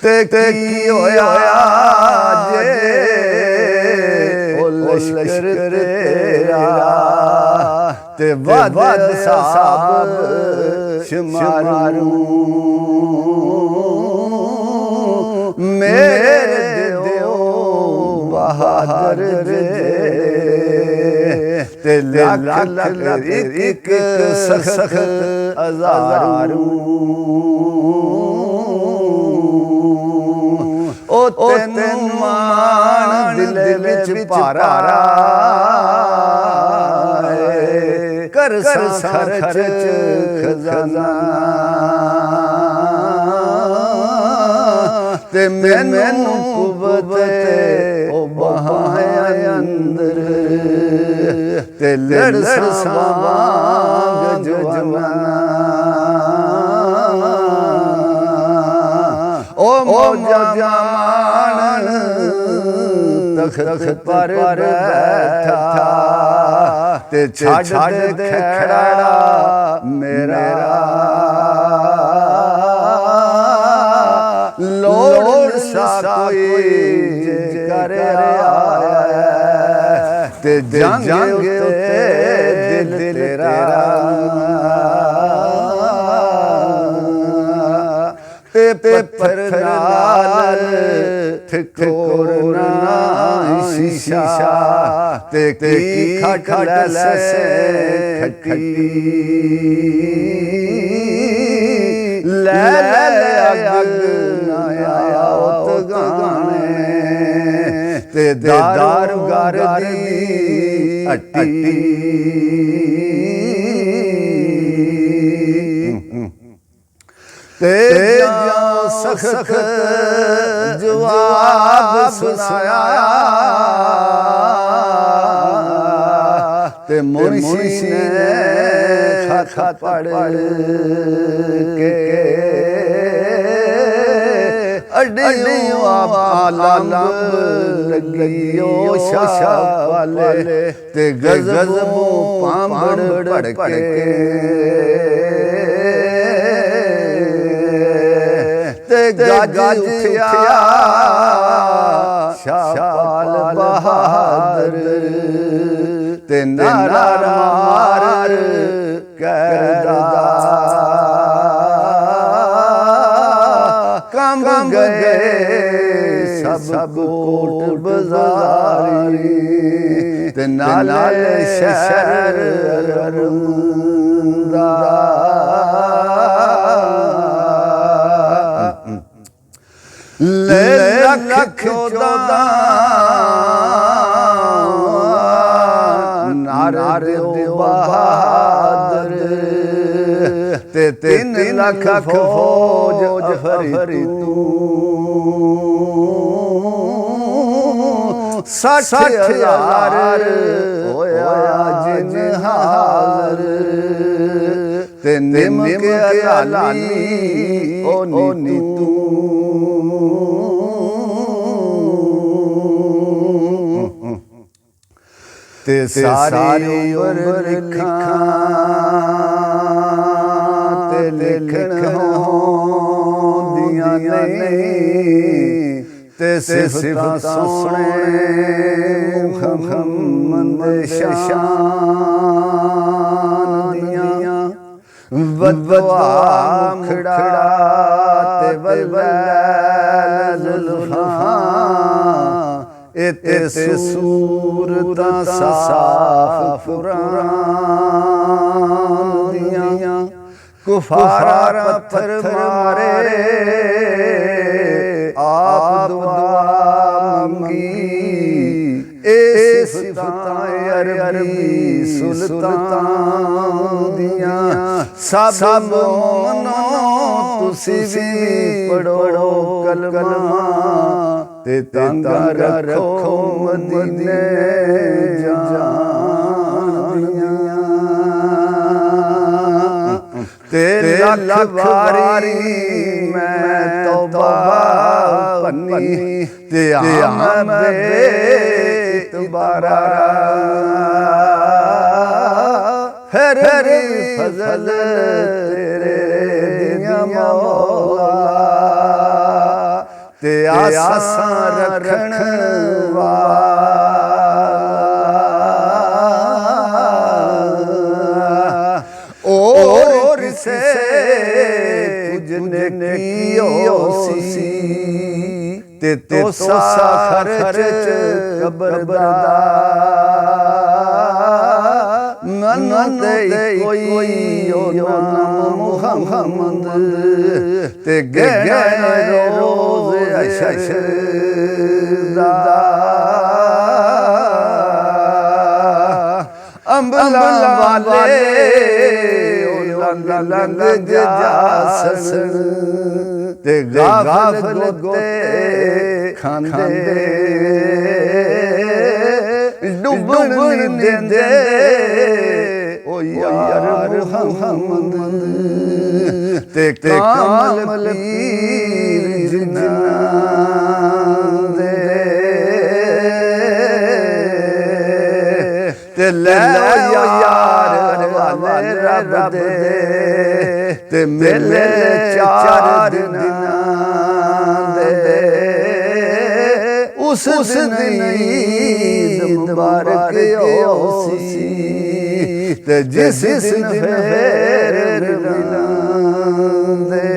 ते की होया जे ओ लश्कर तेरा ते वद साहब शुमारू मेरे दियो बहादुर जे ते लख एक सख्त हजारू ओ तेन मान दिल विच भारा कर खर्च खजाना ते मैनू कुवत ओ बहाए अंदर ते लड़ सवांग जवाना ओ मौजामान तख्त पर बैठा ते छड़ दे खड़ा मेरा लोड़ सा कोई जे कर आया ते जंग ते दिल तेरा ते पत्थर नाल ठिकोरना शीशा ते की खट से खटी ले अग नया उत गाने ते दार दी अट्टी ते सख्त जवाब सुनाया ते मुंशी ने खत पढ़ के अड्डियों आलम लगियो शाशा वाले ते गजबों पांबड़ भड़के गज उठिया शाल बहादुर ते नारा मार करदा कम गए सब कोट बाजारी ते नाले शहर अरंदा लख 14 नारे बहादुर ते 3 लाख फौज फरी तू 60,000 होया जिन हाज़र ते निम के अलाली ओ नी तू ते सारी उम्र लिखा ते लिखण होंदियां नहीं ते सिफतां सोहणे मुहम्मद शान दियां वदवा मुखड़ा ते वलवल जुल्फां इते सूरतां साफ कुरान दियां कुफार पत्थर मारे आप दुआ मंगी ए सिफतां अरबी सुल्तान दियां सब मोमनो तुसी भी पढ़ो कलमा ते तांगा रखो मदीने जानिया ते लख बारी मैं तौबा पन्नी ते आम बेतबारा फिर फजल तेरे दिया मौला ते आसां रखण वाला और से तुझने कियो सी ते तो सा खर्च कब्र मन दे कोई नाम मुहम्मद ते गहने रोज़ अशदा अंबला वाले लंग जासन ते गाफल गोते खांदे डुबन देंदे ओ यार मुहम्मद ते कामल पीर जिन्नां दे ते ले यार वाले रब दे ते मेले 4 दिनां दे उस दिन ईद मुबारक होसी ते जिस दिन फेर मिलांदे